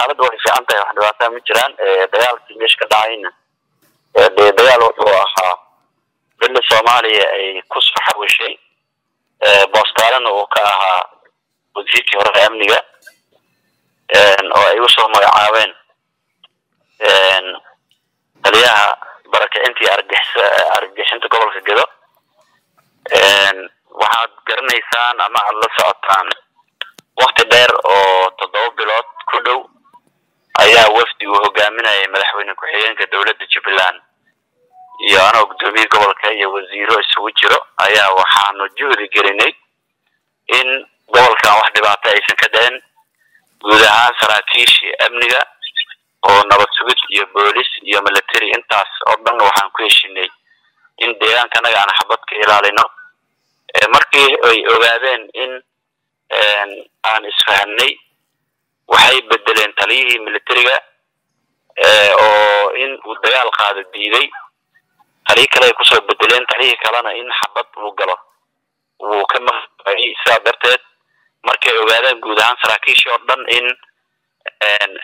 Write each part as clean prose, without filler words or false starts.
حالة وحي في عنتها واحد واسا مجران ديال كميش كدعين ديال وحوها بل الصومالي أي كسر حول شيء بوستارن وكاها وزيركي ورغي أمنية oo ay u soo magacaabeen taliyaha barakayntii argixinta gobolka Gedo waxaad garanaysaan ama aad la socotaan waqti dheer oo 7 bilood ku dhow ayaa wafdi uu hogaaminayay madaxweyne ku-xigeenka dawladda Jubbaland iyo anoo gudoomiye gobolka iyo wasiiro isugu jiro ayaa waxaanu juhdi gelinay in gobolkan wax dhibaato aysan ka dhicin guud ahaan saraakiishii amniga oo nabad sugid iyo boolis iyo military intaas oo dhan waxaan ku heshinay in deegaanka anaga aan xabad ka ilaalino markii ay ogaadeen in aan isfahanay waxay bedeleen taliyihii militariga oo in uu dagaal qaado diiday taliye kale ku soo bedeleen taliyihii kalena in xabad uu galo uu ka maqay sababteed markay ogaadeen guud ahaan saraakiishii oo dhan in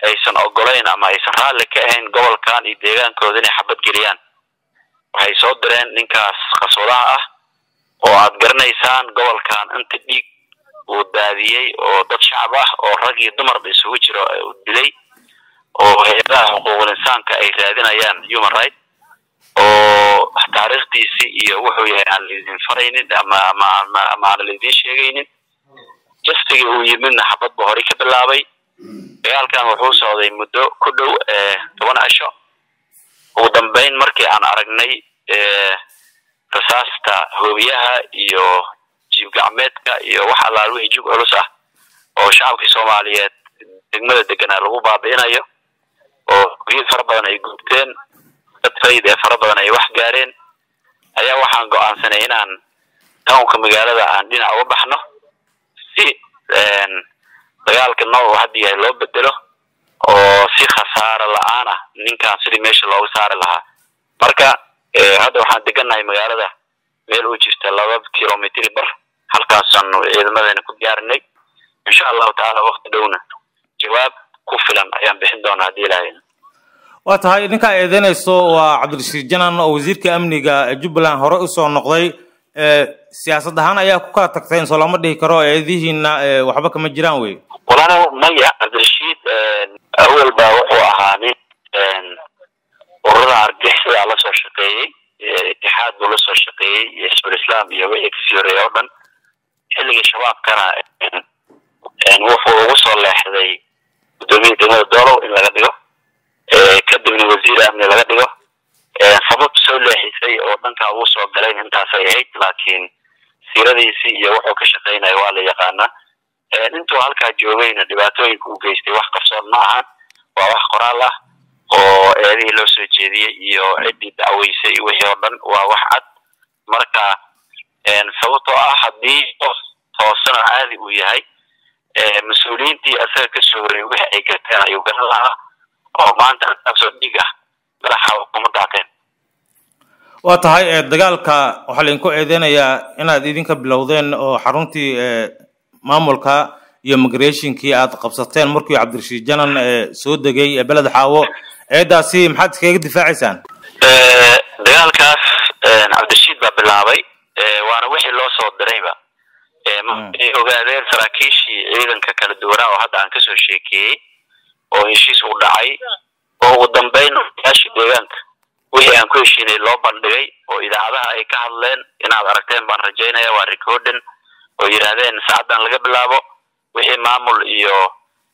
aysan ogoleyn ama aysan raalli ka ahayn gobolkan iyo deegaankooda inay xabad geliyaan waxay soo direen ninkaas qaswadaha ah oo aad garanaysaan gobolkan inta dhiig uu daadiyay oo dad shacab ah oo rag iyo dumar isugu jiro uu dilay oo hay'adaha xuquuqul insaanka ay raadinayaan human rights oo taariikhdiisi iyo wuxuu yahay aan lidin faraynin ama aan lidin sheegaynin jastigi uu yimidna xabad buu hore ka bilaabay dagaalkan wuxuu socday muddo ku dhow 10 cisho ugu dambeyn markii aan aragnay rasaasta hoobiyaha iyo jiib gacmeedka iyo waxa la wixii jug culus ah oo shacabka Soomaaliyeed degmada deganaa lagu baabiinayo oo guryo fara badan ay gubteen dad fayda fara badan ay wax gaareen ayaa waxaan go'aansanay inaan townka magaalada aan dhinac uga baxno si dagaalka noo hadii loo bedelo oo si khasaare la'aan ah ninkan sidii meesha looga saari lahaa marka hadda waxaan deganahay magaalada meel u jirta 2 kiiloomitir bar halkaas aan ciidamadeena ku diyaarinay insha Allah taala waqti dhowna jawaab ku filan ayaan bixin doonaa hadii ilaahay waa tahay ninka eedeynayso waa Cabdirashiid Janan oo wasiirka amniga Jubbaland hore u soo noqday siyaasad ahaan ayaa ku kala tagteen soo lama dhihi karo eedihiina waxba kama jiraan way walaalo maya Cabdirashiid awal baa wuxuu ahaa nin ururada argixisada la soo shaqeeyay اتحاد ولا soo shaqeeyay isbul islaam iyo wixii ka sii horeeyay oo dhan xilliga shabaabkana wuxuu ugu soo leexday gudoomiye degmada Doolow in laga dhigo kadibna wasiir amni laga dhigo sabab soo leexisay oo dhanka uu soo galay intaas ay ahayd laakiin siiradiisi iyo wuxuu ka shaqeynay waa la yaqaana intuu halka joogayna dhibaatooyin u geystay wax qarsoon ma aha waa wax qoraal ah oo eedii loo soo jeediyay iyo cidii dacweysay wixii oo dhan waa wax cad marka sababtoo ah hadii toosana caadi uu yahay mas'uuliyiintii asaga ka soo horeeyay wixii ay ka tahay uu garan lahaa oo maanta soo dhiga madaxa xukuumadda keen waa tahay dagaalka waxa la ku eedeynayaa inaad idinka bilowdeen oo xaruntii maamulka iyo migration-kii aad qabsateen markii Cabdirashiid Janan soo degay balad xaawo eedaasi maxaad kaga difaacaysaan dagaalkaas Cabdirashiid baa bilaabay waana wixii loo soo dirayba markii ogaadeen saraakiishii ciidanka kala duwanaa oo hadda aan ka soo sheekiyay oo heshiis u dhacay oo ugu dambeyn yaashii deegaanka wixii aan ku heshiinay loo bandhigay oo idaacadaha ay ka hadleen inaad aragteen baan rajaynayaa waa recording oo yiraahdeen saacadan laga bilaabo wixii maamul iyo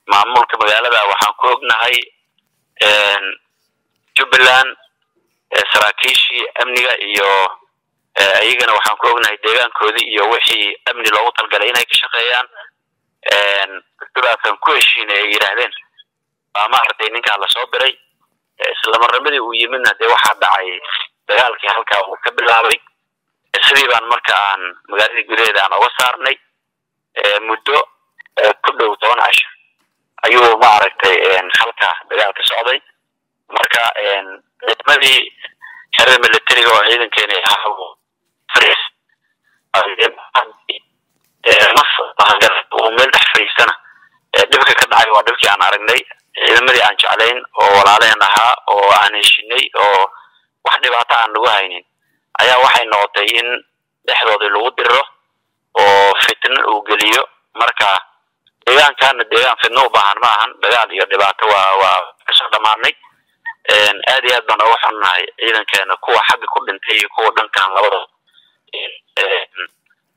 maamulka magaalada waxaan ku ognahay Jubbaland saraakiishii amniga iyo ayagana waxaan ku ognahay deegaankoodii iyo wixii amni loogu talgalay inay ka shaqeeyaan sidaasan ku heshiinay yiraahdeen ama arday ninka la soo diray isla marnimada uu yimidna de waxa dhacay dagaalkii halka uu ka bilaabay sidii baan marka aan magaalada gudaheeda aan uga saarnay muddo ku dhow 10 cisho ayuu ma aragtay halka dagaalka socday marka ciidamadii xerada militariga oo ciidankeena ahaa fariis meel dhex fariisana dhibka ka dhacay waa dhibkii aan aragnay ciidamadii aan jeclayn oo walaaleen ahaa oo aan heshinay oo wax dhibaato aan lagu haynin ayaa waxay noqotay in dhexdoodii lagu diro oo fitna uu geliyo marka deegaankaana deegaan fitna u baahan ma ahan dagaal iyo dhibaato waa kasoo dhamaanay aad iyo aad baan uga xunnahay ciidankeena kuwa xagga ku dhintay iyo kuwa dhankan labada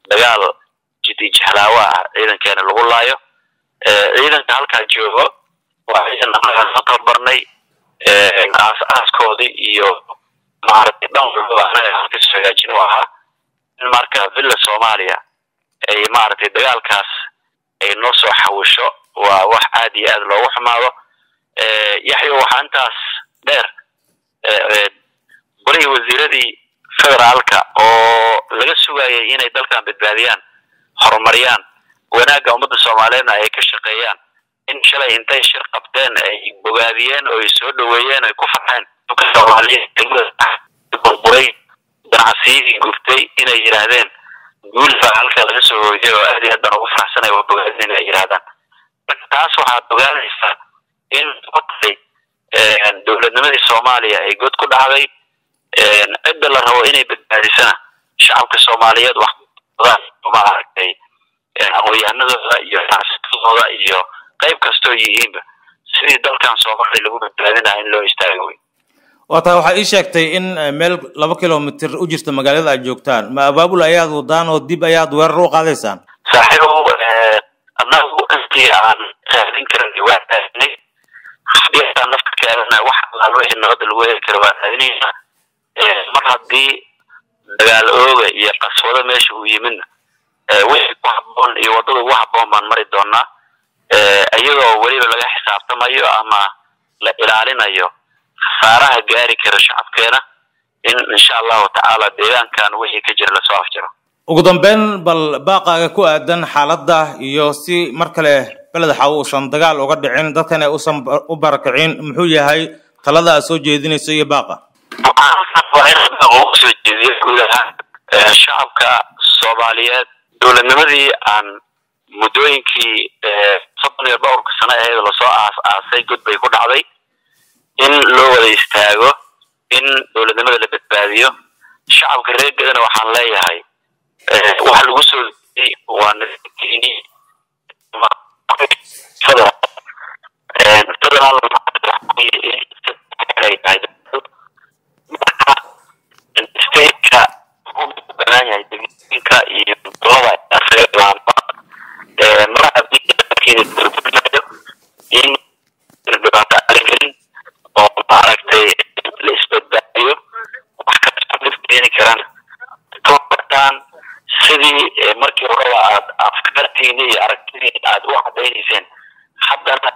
dagaal jidii jahlaawa ah ciidankeena lagu laayo ciidanka halkaa joogo waa ciidan aan tabarnay aaskoodii iyo maaragtay dhan walba anaga halkasoo hagaajin u ahaa in marka villa Soomaaliya ay maaragtay dagaalkaas ay noo soo xawisho waa wax aad iyo aad loogu xumaado yaxyo waxaa intaas dheer bari wasiiradii federaalka oo laga sugayay inay dalkan badbaadiyaan horumariyaan wanaagga ummadda Soomaaliyeedna ay ka shaqeeyaan in shalay intay shir qabteen ay bogaadiyeen oo ay soo dhaweeyeen ay ku farxeen dadka Soomaaliyeed buray ganacsigii guftay inay yiraahdeen guul baa halka laga soo hooyay oo aad iyo aad baan ugu faraxsanahay oo bogaadin inay yiraahdaan taas waxaa ogaanaysaa in qodtay dowladnimadii Soomaaliya ay god ku dhacday cid la rabo inay badbaadisana shacabka Soomaaliyeed wax ma aragtay aqoonyahanadooda iyo xaasatooda iyo qayb kastoo yihiinba sidii dalkan Soomaaliya lagu badbaadinayo in loo istaago waxa ii sheegtay in meel 2 kiiloomitir u jirta magaalada ay joogtaan ma abaabul ayaad wadaan oo dib ayaad weerar u qaadaysaan saaxiibo annagu intii aan raadin karin waa taagni hadii aan nafta keenana wax laalo in nabad lagu heli karo waa taagniina mar haddii dagaal ooga iyo qaswada meesha uu yimid wixii ku habboon iyo wadada ugu habboon baan mari doonaa iyadoo weliba laga xisaabtamayo ama la ilaalinayo khasaaraha gaari kara shacabkeena in insha Allah ta'ala deegaankan wixii ka jira la soo afjaro ugu dambeyn bal baaqaaga ku aadan xaaladda iyo si mar kale balad xawuusan dagaal uga dhicin dadkan ay u barakacin muxuu yahay talada soo jeedinayso iyo baaqa soo jeediyo gudaha shacabka Soomaaliyeed dowladnimadii aan muddooyinkii 32 sano ee la soo aasay gud bay ku dhacday in loo wada istaago in dowladnimada la badbaadiyo shacabka reer Gadan waxaan leeyahay waxa lagu soo waa naftiini sidii markii hore aad afkartiini aragtidii aad u cadeynayeen haddana